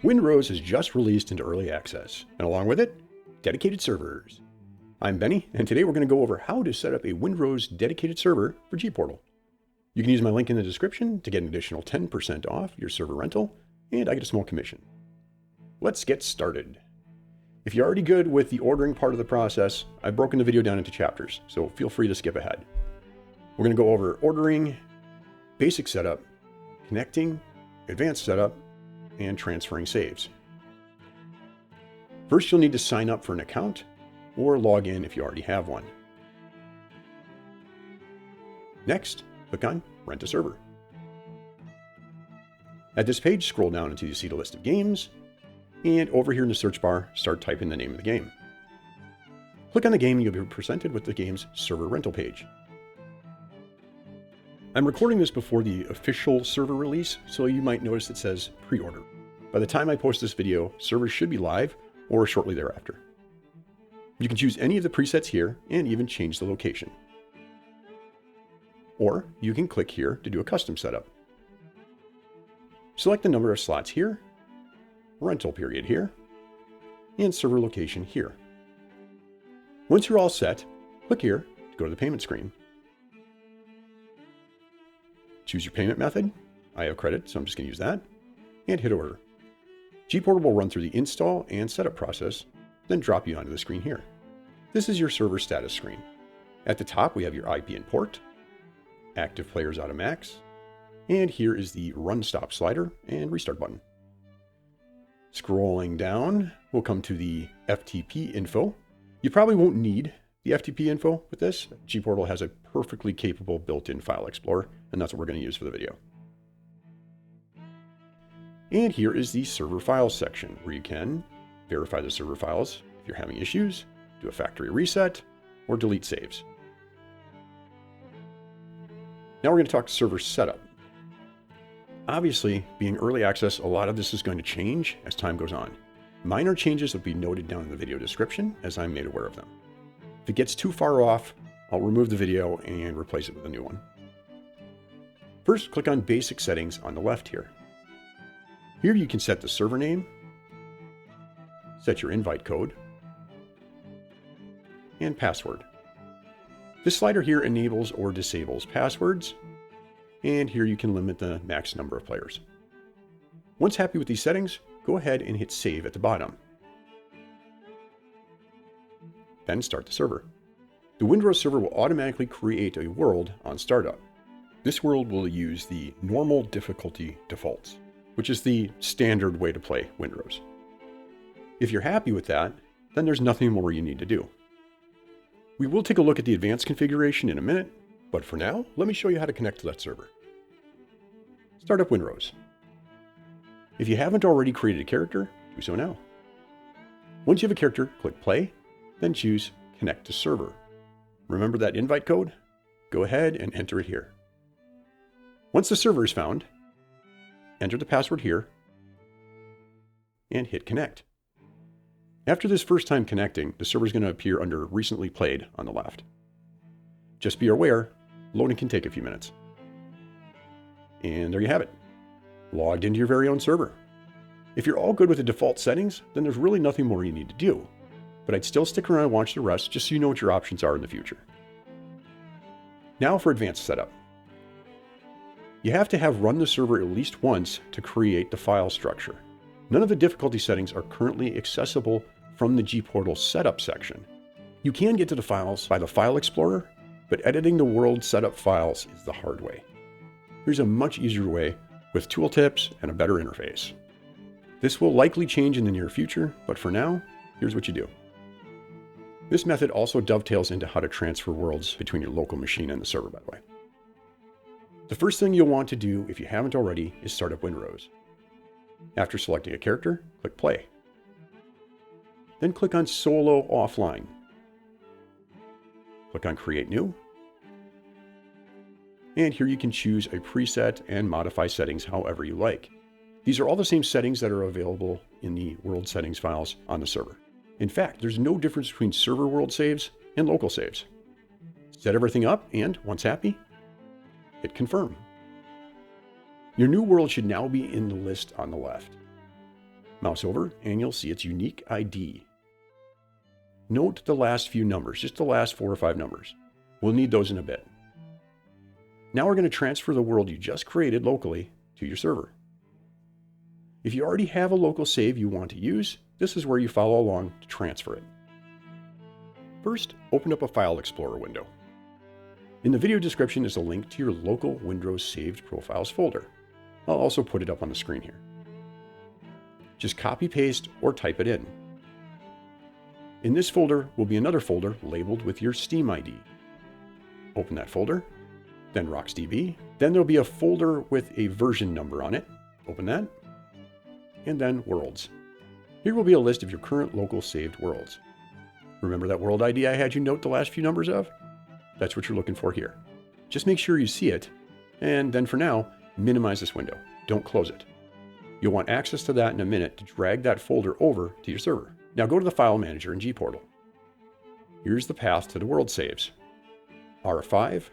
Windrose has just released into early access, and along with it, dedicated servers. I'm Benny, and today we're going to go over how to set up a Windrose dedicated server for GPORTAL. You can use my link in the description to get an additional 10% off your server rental, and I get a small commission. Let's get started. If you're already good with the ordering part of the process, I've broken the video down into chapters, so feel free to skip ahead. We're going to go over ordering, basic setup, connecting, advanced setup, and transferring saves. First, you'll need to sign up for an account or log in if you already have one. Next, click on Rent a Server. At this page, scroll down until you see the list of games, and over here in the search bar, start typing the name of the game. Click on the game and you'll be presented with the game's server rental page. I'm recording this before the official server release, so you might notice it says pre-order. By the time I post this video, servers should be live or shortly thereafter. You can choose any of the presets here and even change the location. Or you can click here to do a custom setup. Select the number of slots here, rental period here, and server location here. Once you're all set, click here to go to the payment screen. Choose your payment method. I have credit, so I'm just going to use that, and hit order. GPORTAL will run through the install and setup process, then drop you onto the screen here. This is your server status screen. At the top, we have your IP and port, active players out of max, and here is the run stop slider and restart button. Scrolling down, we'll come to the FTP info. You probably won't need the FTP info with this. GPORTAL has a perfectly capable built-in file explorer, and that's what we're going to use for the video. And here is the server files section where you can verify the server files if you're having issues, do a factory reset, or delete saves. Now we're going to talk server setup. Obviously, being early access, a lot of this is going to change as time goes on. Minor changes will be noted down in the video description as I'm made aware of them. If it gets too far off, I'll remove the video and replace it with a new one. First, click on Basic Settings on the left here. Here you can set the server name, set your invite code, and password. This slider here enables or disables passwords, and here you can limit the max number of players. Once happy with these settings, go ahead and hit Save at the bottom. Then start the server. The Windrose server will automatically create a world on startup. This world will use the normal difficulty defaults, which is the standard way to play Windrose. If you're happy with that, then there's nothing more you need to do. We will take a look at the advanced configuration in a minute, but for now, let me show you how to connect to that server. Start up Windrose. If you haven't already created a character, do so now. Once you have a character, click play, then choose Connect to Server. Remember that invite code? Go ahead and enter it here. Once the server is found, enter the password here, and hit Connect. After this first time connecting, the server is going to appear under Recently Played on the left. Just be aware, loading can take a few minutes. And there you have it, logged into your very own server. If you're all good with the default settings, then there's really nothing more you need to do. But I'd still stick around and watch the rest just so you know what your options are in the future. Now for advanced setup. You have to have run the server at least once to create the file structure. None of the difficulty settings are currently accessible from the GPORTAL setup section. You can get to the files by the file explorer, but editing the world setup files is the hard way. Here's a much easier way with tooltips and a better interface. This will likely change in the near future, but for now, here's what you do. This method also dovetails into how to transfer worlds between your local machine and the server, by the way. The first thing you'll want to do, if you haven't already, is start up Windrose. After selecting a character, click Play. Then click on Solo Offline. Click on Create New. And here you can choose a preset and modify settings however you like. These are all the same settings that are available in the world settings files on the server. In fact, there's no difference between server world saves and local saves. Set everything up and, once happy, hit Confirm. Your new world should now be in the list on the left. Mouse over and you'll see its unique ID. Note the last few numbers, just the last 4 or 5 numbers. We'll need those in a bit. Now we're going to transfer the world you just created locally to your server. If you already have a local save you want to use, this is where you follow along to transfer it. First, open up a File Explorer window. In the video description is a link to your local Windrose Saved Profiles folder. I'll also put it up on the screen here. Just copy, paste, or type it in. In this folder will be another folder labeled with your Steam ID. Open that folder, then RocksDB. Then there'll be a folder with a version number on it. Open that, and then Worlds. Here will be a list of your current local saved worlds. Remember that world ID I had you note the last few numbers of? That's what you're looking for here. Just make sure you see it, and then for now, minimize this window. Don't close it. You'll want access to that in a minute to drag that folder over to your server. Now go to the File Manager in GPORTAL. Here's the path to the world saves. R5,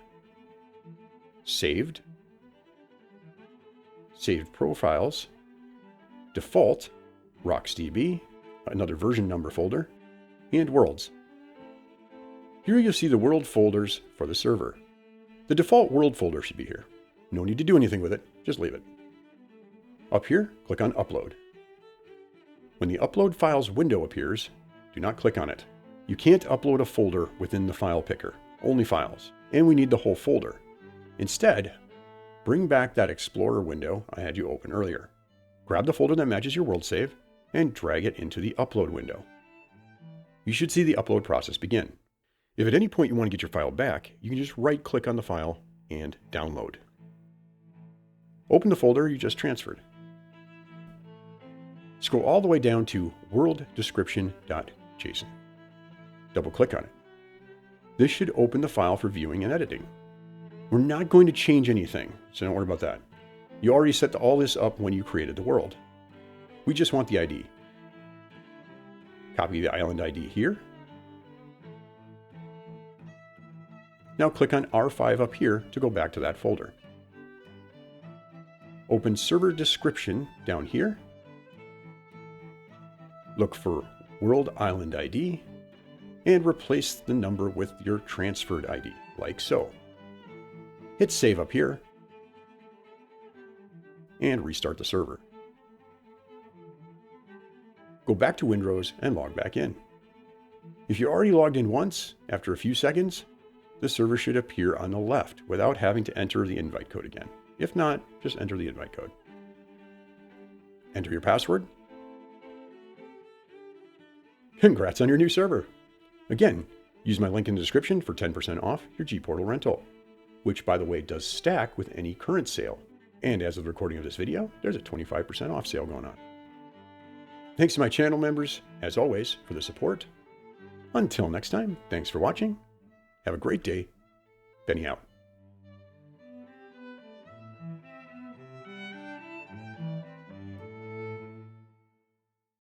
Saved, Saved Profiles, Default, RocksDB, another version number folder, and Worlds. Here you'll see the world folders for the server. The default world folder should be here. No need to do anything with it, just leave it. Up here, click on Upload. When the Upload Files window appears, do not click on it. You can't upload a folder within the file picker, only files, and we need the whole folder. Instead, bring back that Explorer window I had you open earlier. Grab the folder that matches your world save and drag it into the Upload window. You should see the upload process begin. If at any point you want to get your file back, you can just right-click on the file and download. Open the folder you just transferred. Scroll all the way down to worlddescription.json. Double-click on it. This should open the file for viewing and editing. We're not going to change anything, so don't worry about that. You already set all this up when you created the world. We just want the ID. Copy the island ID here. Now click on R5 up here to go back to that folder. Open Server Description down here. Look for World Island ID and replace the number with your transferred ID, like so. Hit Save up here and restart the server. Go back to Windrose and log back in. If you already logged in once, after a few seconds, the server should appear on the left without having to enter the invite code again. If not, just enter the invite code. Enter your password. Congrats on your new server. Again, use my link in the description for 10% off your GPORTAL rental, which by the way does stack with any current sale. And as of the recording of this video, there's a 25% off sale going on. Thanks to my channel members, as always, for the support. Until next time, thanks for watching. Have a great day. Benny out.